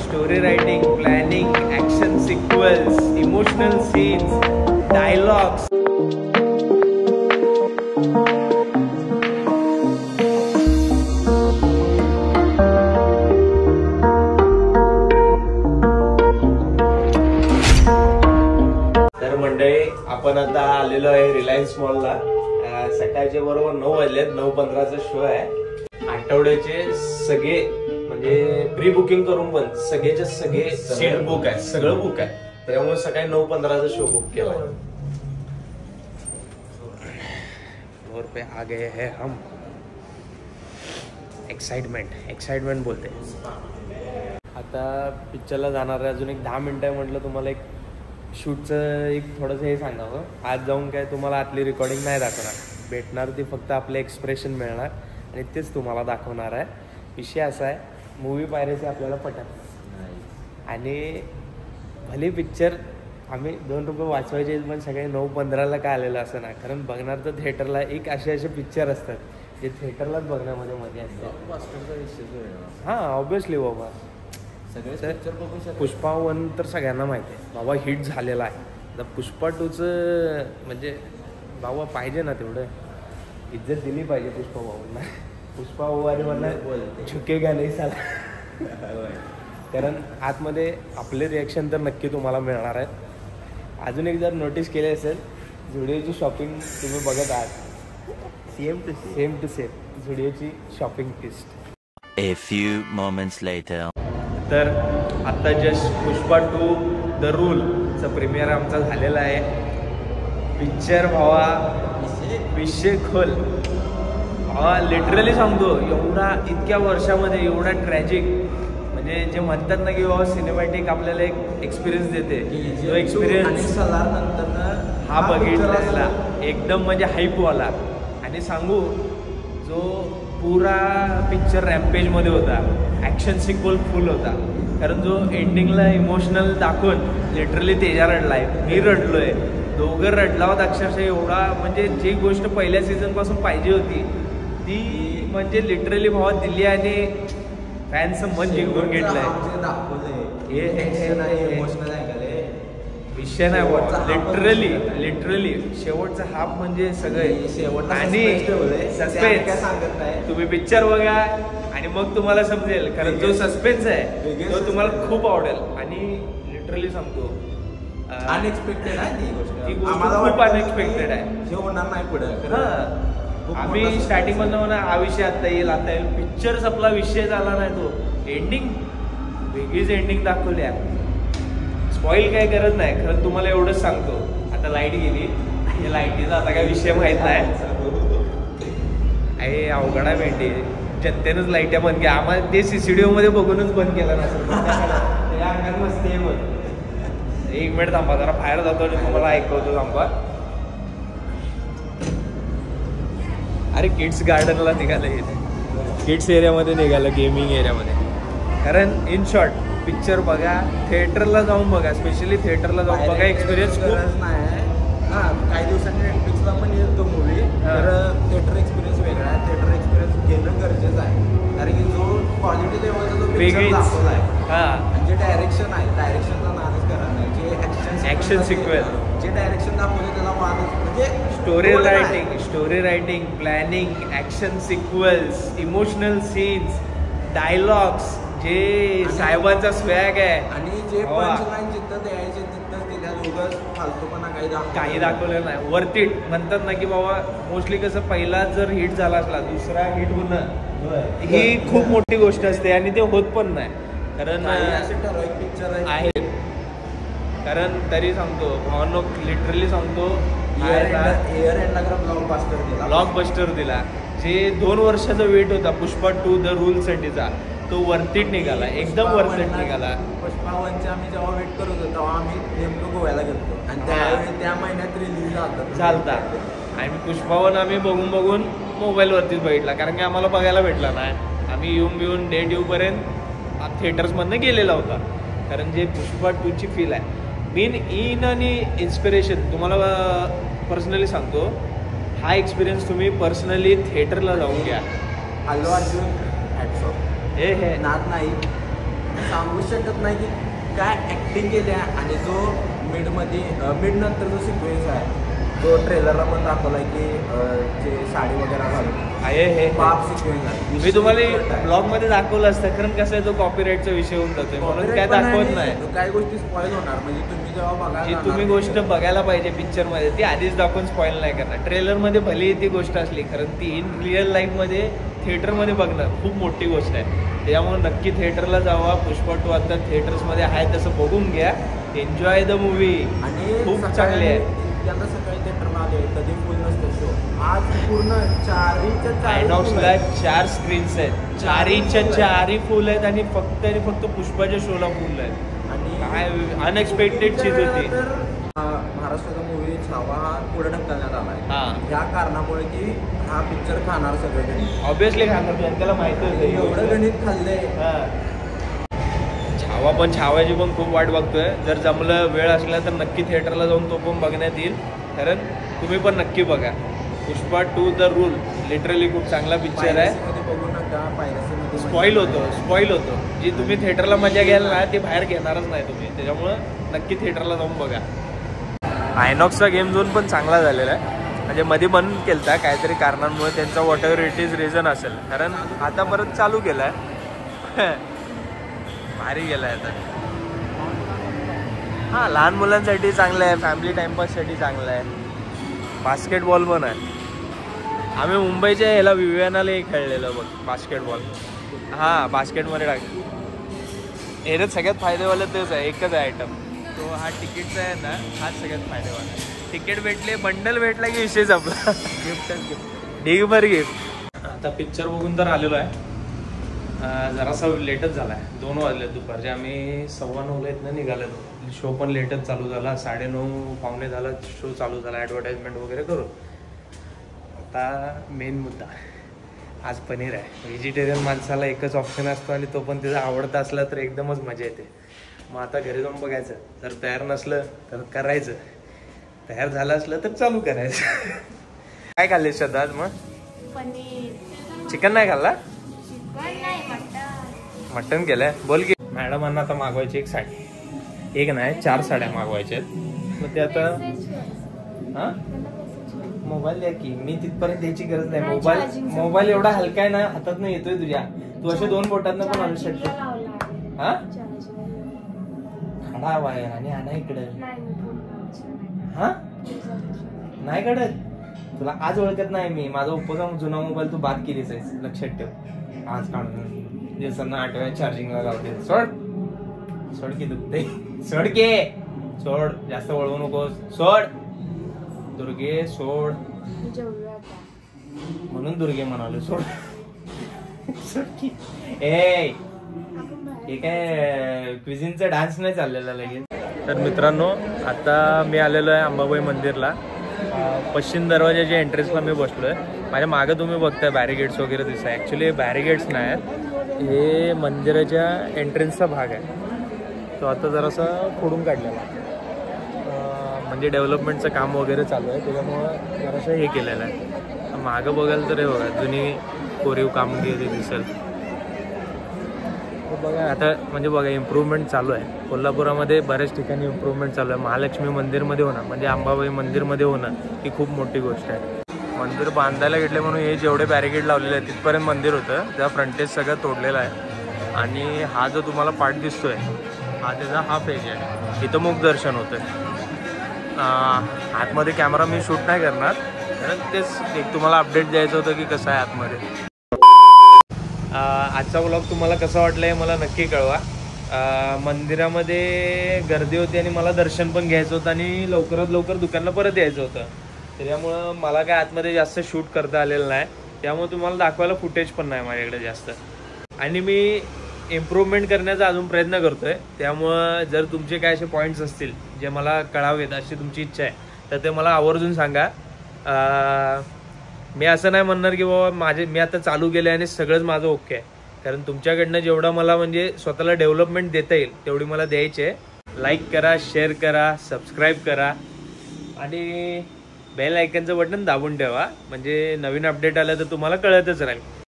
Story writing, planning, action sequence, emotional scenes, dialogues. तर मंडळी, आपण आता आलेलो आहे रिलायन्स मॉलला. सकाळचे बरोबर 9 वाजलेत. 9:15चा शो आहे. आठवड्याचे सगळे म्हणजे प्री बुकिंग करून पण सगळेचे सगळे सीट बुक आहे, सगळं बुक आहे. त्यामुळे सकाळी 9:15चा शो बुक केला. फ्लोर पे आ गए हैं हम. एक्साइटमेंट बोलते. आता पिक्चरला जाणार आहे. अजून एक 10 मिनिटं आहे. म्हटलं तुम्हाला एक शूटचं एक थोडंसं हे सांगावं. आज जाऊन काय तुम्हाला आतली रेकॉर्डिंग नाही दाखवणार. भेटणार ती फक्त आपले एक्सप्रेशन मिळणार आणि तेच तुम्हाला दाखवणार आहे. विषय असा आहे, मूवी पायरेसी आपल्याला पटत नाही. आणि भले पिक्चर आम्ही 2 रुपये वाचवायचे पण सगळे 9:15ला का आलेलं असं ना. कारण बघणार तर थिएटरला एक असे पिक्चर असतात जे थिएटरलाच बघण्यामध्ये मजा असते. हां, ऑब्विसली बाबा. सगळे पुष्पा 1 तर सगळ्यांना माहिती आहे बाबा, हिट झालेला आहे. तर पुष्पा 2चं म्हणजे बाबा पाहिजे ना, तेवढं इज्जत दिली पाहिजे पुष्पा भाऊंना. पुष्पा भाऊ म्हणा झुकेगा नाही साला. कारण आतमध्ये आपले रिॲक्शन तर नक्की तुम्हाला मिळणार आहेत. अजून एक जर नोटीस केले असेल, झुडिओची शॉपिंग तुम्ही बघत आहात. सेम टू सेम झुडिओची shopping list. A few moments later. तर आत्ता जस्ट पुष्पा 2 द रूलचा प्रीमियर आमचा झालेला आहे. पिक्चर भावा विषय खोल भावा. लिटरली सांगतो, एवढा इतक्या वर्षामध्ये एवढा ट्रॅजिक म्हणजे जे म्हणतात ना की बाबा सिनेमॅटिक आपल्याला एक एक्सपिरियन्स देते. जो एक्सपिरियन्स हा बघितला एकदम म्हणजे हाईपवाला. आणि सांगू, जो पुरा पिक्चर रॅम्पेजमध्ये होता. ॲक्शन सिक्वल फुल होता. कारण जो एंडिंगला इमोशनल दाखवून लिटरली तेजा रडलाय, मी रडलोय, दोघं रडला होता अक्षरशः. एवढा म्हणजे जी गोष्ट पहिल्या सीझनपासून पाहिजे होती ती म्हणजे लिटरली भावा दिली आणि फॅन्सचं मन जिंकून घेतलंय. विषय नाही लिटरली शेवटचा हाफ म्हणजे सगळं. आणि सस्पेन्स तुम्ही पिक्चर बघा आणि मग तुम्हाला समजेल. कारण जो सस्पेन्स आहे तो तुम्हाला खूप आवडेल. आणि लिटरली सांगतो, अनएक्सपेक्टेड आहे ती गोष्ट. खूप अनएक्सपेक्टेड आहे. हे होणार नाही पुढे. आम्ही स्टार्टिंग मधनं म्हणा हा विषय आता येईल. पिक्चर आपला विषय झाला नाही. तो एंडिंग वेगळीच एंडिंग दाखवल्या. स्पॉईल काय करत नाही. खरं तुम्हाला एवढंच सांगतो, आता लाईट गेली. या लाईटीचा आता काय विषय माहित नाही. अरे अवघड आहे भेटे. जनतेनंच लाईट्या बंद केल्या. आम्हाला ते CCTV मध्ये बघूनच बंद केलं नसेल. त्या अंगात मस्ती आहे. मग 1 मिनिट थांबा, जरा बाहेर जातो आणि तुम्हाला ऐकवतो. थांबा. अरे किड्स गार्डनला निघालं. किड्स एरियामध्ये निघालं, गेमिंग एरियामध्ये. कारण इन शॉर्ट पिक्चर बघा, थिएटरला जाऊन बघा. स्पेशली थिएटरला जाऊन बघा. एक्सपिरियन्स गरज नाही. हां, काही दिवसांनी नेटफ्लिक्सला पण येतो मूवी. तर थिएटर एक्सपिरियन्स वेगळा आहे. थिएटर एक्सपिरियन्स घेणं गरजेचं आहे. कारण की जो क्वालिटी लेवलचा जो पिक्चर दाखवला आहे, हां, जे डायरेक्शन आहे, डायरेक्शनचा नादच करा नाही. जे ॲक्शन सिक्वेन्स, जे डायरेक्शन दाखवलं त्याला माणूस म्हणजे story writing, planning, action sequence, emotional scenes, dialogues, जे साहेबांचा स्वॅग आहे. आणि जे पंचलाईन जिथं द्यायचे तिथं दिल्या. उगाच फालतूपणा काही दाखवलेलं नाही. वरती म्हणतात ना की बाबा मोस्टली कसं पहिला जर हिट झाला असला, दुसरा हिट होणं ही खूप मोठी गोष्ट असते. आणि ते होत पण नाही. कारण पिक्चर आहे. कारण तरी सांगतो भावनो, लिटरली सांगतो, ब्लॉकबस्टर दिला. जे 2 वर्षाचा वेट होता पुष्पा 2 द रूल साठीचा, तो वरतीट निघाला. एकदम वरतीट निघाला. पुष्पा 1चे आम्ही जेव्हा वेट करत होतो तेव्हा आम्ही नेमकं गोव्याला गेलो. आणि त्यावेळी त्या महिन्यात रिलीज चालता. आणि पुष्पा 1 आम्ही बघून मोबाईलवरतीच बघितला. कारण की आम्हाला बघायला भेटला नाही. आम्ही येऊन डेट येऊपर्यंत थिएटर्समधनं गेलेला होता. कारण जे पुष्पा 2ची फील आहे, मेन इन आणि इन्स्पिरेशन तुम्हाला पर्सनली सांगतो, हा एक्सपिरियन्स तुम्ही पर्सनली थिएटरला जाऊन घ्या. Allu Arjun hats off. हे नाद नाही, सांगू शकत नाही की काय ॲक्टिंग केली आहे. आणि जो मिड नंतर जो सिक्वेन्स आहे तो ट्रेलरला पण दाखवलाय की जे साडी वगैरे घालून हे बाप सिक्वेन्स आहे. मी तुम्हाला ब्लॉग मध्ये दाखवलं असतं, कारण कसं आहे तो कॉपीराईटचा विषय होऊन जातोय म्हणून काय दाखवत नाही. काही गोष्टी स्पॉइल होणार, म्हणजे तुम्ही जेव्हा बघा जी तुम्ही गोष्ट बघायला पाहिजे पिक्चर मध्ये ती आधीच दाखवून स्पॉइल नाही करणार. ट्रेलर मध्ये भले ती गोष्ट असली, कारण ती इन रिअल लाईफ मध्ये थिएटर मध्ये बघणं खूप मोठी गोष्ट आहे. त्यामुळे नक्की थिएटरला जावा. पुष्पा 2 आता थिएटर्स मध्ये आहे तसं बघून घ्या. Enjoy the movie. आणि खूप चांगली आहे. आता सकाळी थिएटरला आले, कधी फुल नसतं शो. आज पूर्ण 4च्या आयनॉक्सला 4 स्क्रीन्स आहेत, 4च्या 4 फुल आहेत आणि फक्त पुष्पाच्या शोला फुल आहेत. आणि काय अनएक्सपेक्टेड चीज होती. महाराष्ट्राचा मूवी छावा हा पुढे ढकलण्यात आला आहे या कारणामुळे की हा पिक्चर खाणार सगळे गणित. ऑब्विसली खाणार, त्याला माहिती होतं एवढं गणित खाल्लंय. छावाची पण खूप वाट बघतोय. जर जमलं वेळ असला तर नक्की थिएटरला जाऊन तो पण बघण्यात येईल, कारण तुम्ही पण नक्की बघा. पुष्पा 2 द रूल लिटरली खूप चांगला पिक्चर आहे. बघू नका, स्पॉइल होतो. जी तुम्ही थिएटरला मजा घ्याल ना ती बाहेर घेणारच नाही तुम्ही. त्याच्यामुळं नक्की थिएटरला जाऊन बघा. आयनॉक्सचा गेम झोन पण चांगला झालेला आहे, म्हणजे मध्ये बंद केलता काहीतरी कारणांमुळे त्यांचा what ever it is reason असेल, कारण आता परत चालू केलाय. भारी गेलाय आता. हां, लहान मुलांसाठी चांगलं आहे, फॅमिली टाइमपाससाठी चांगलं आहे. बास्केटबॉल पण आहे. आम्ही मुंबईच्या ह्याला विवेनाला एक खेळलेलं बघ बास्केटबॉल. हां, बास्केटमध्ये हे तर सगळ्यात फायदेवालं तेच आहे, एकच आहे आयटम तो. हा तिकीटचा आहे ना, हाच सगळ्यात फायदेवाला आहे. तिकीट भेटले, बंडल भेटला की विषयच आपला. गिफ्टच ढीगभर गिफ्ट. आता पिक्चर बघून तर आलेलो आहे. जरासा लेटच झाला आहे. 2 वाजले दुपारचे. आम्ही 9:15 निघालेलो. शो पण लेटच चालू झाला. 9:30 पावणे झाला शो चालू झाला. ॲडव्हर्टाइजमेंट वगैरे करू. आता मेन मुद्दा, आज पनीर आहे. व्हेजिटेरियन माणसाला एकच ऑप्शन असतो आणि तो पण त्याचा आवडता असला तर एकदमच मजा येते. मग आता घरी जाऊन बघायचं. जर तयार नसलं तर करायचं, तयार झालं असलं तर चालू करायचं. काय खाल्ले श्रद्धा आज? मग पनीर. चिकन नाही खाल्ला? मटन केलंय. बोल की. मॅडमांना आता मागवायची एक साडी, एक नाही 4 साड्या मागवायच्या आहेत. मग ते आता हा मोबाईल द्या की. मी तिथपर्यंत द्यायची गरज नाही. मोबाईल एवढा हलका आहे ना, हातात नाही येतोय तुझ्या. तू अशा 2 बोटांना पण आणू शकते. हा खडा वायर आणि आणा इकडे. हा नाही काढत तुला. आज ओळखत नाही मी. माझा ओप्पोचा जुना मोबाईल तू बाद केलीच आहेस, लक्षात ठेव. आज काढून दिवसांना 8 वेळा चार्जिंगला लावते. सोड की दुखते. सोड जास्त वळवू नकोस. सोड दुर्गे, सोड. म्हणून दुर्गे म्हणालो. सोड की. हे काय क्विझिनचा डान्स नाही चाललेला लगेच. तर मित्रांनो, आता मी आलेलो आहे अंबाबाई मंदिरला. पश्चिम दरवाजाच्या एंट्रन्सला मी बसलोय. माझ्या मागं तुम्ही बघताय बॅरिगेड्स वगैरे दिसत. ॲक्च्युली बॅरिगेड्स नाही आहेत, हे मंदिराच्या एंट्रन्सचा भाग आहे. तो आता जरासा फोडून काढलेला, म्हणजे डेव्हलपमेंटचं काम वगैरे चालू आहे, त्याच्यामुळं जरासं हे केलेलं आहे. मागं बघाल तर हे बघा, जुनी कोरीव कामगिरी दिसेल. बघा आता म्हणजे बघा इम्प्रूव्हमेंट चालू आहे. कोल्हापुरामध्ये बऱ्याच ठिकाणी इम्प्रूव्हमेंट चालू आहे. महालक्ष्मी मंदिरमध्ये होणं म्हणजे अंबाबाई मंदिरमध्ये होणं ही खूप मोठी गोष्ट आहे. मंदिर बांधायला घेतले म्हणून हे जेवढे बॅरिकेड लावलेले आहेत तिथपर्यंत मंदिर होतं, त्या फ्रंटेज सगळं तोडलेलं आहे. आणि हा जो तुम्हाला पार्ट दिसतोय हा त्याचा हा पेज आहे. इथं मुख दर्शन होतं. आतमध्ये कॅमेरा मी शूट नाही करणार, कारण तेच एक तुम्हाला अपडेट द्यायचं होतं की कसं आहे आतमध्ये. आजचा व्लॉग तुम्हाला कसा वाटला आहे मला नक्की कळवा. मंदिरामध्ये गर्दी होती आणि मला दर्शन पण घ्यायचं होतं आणि लवकरात लवकर दुकानला परत यायचं होतं. त्याच्यामुळं मला काय आतमध्ये जास्त शूट करता आलेलं नाही, त्यामुळे तुम्हाला दाखवायला फुटेज पण नाही माझ्याकडे जास्त. आणि मी इम्प्रूव्हमेंट करण्याचा अजून प्रयत्न करतो आहे. त्यामुळं जर तुमचे काय असे पॉईंट्स असतील जे मला कळावेत अशी तुमची इच्छा आहे तर ते मला आवर्जून सांगा. मी असं नाही म्हणणार की बाबा मी आता चालू केलं आणि सगळंच माझं ओके आहे, कारण तुमच्याकडनं जेवढं मला म्हणजे स्वतःला डेव्हलपमेंट देता येईल तेवढी मला द्यायची आहे. लाईक करा, शेअर करा, सबस्क्राईब करा आणि बेल आयकनचं बटन दाबून ठेवा, म्हणजे नवीन अपडेट आलं तर तुम्हाला कळतच राहील.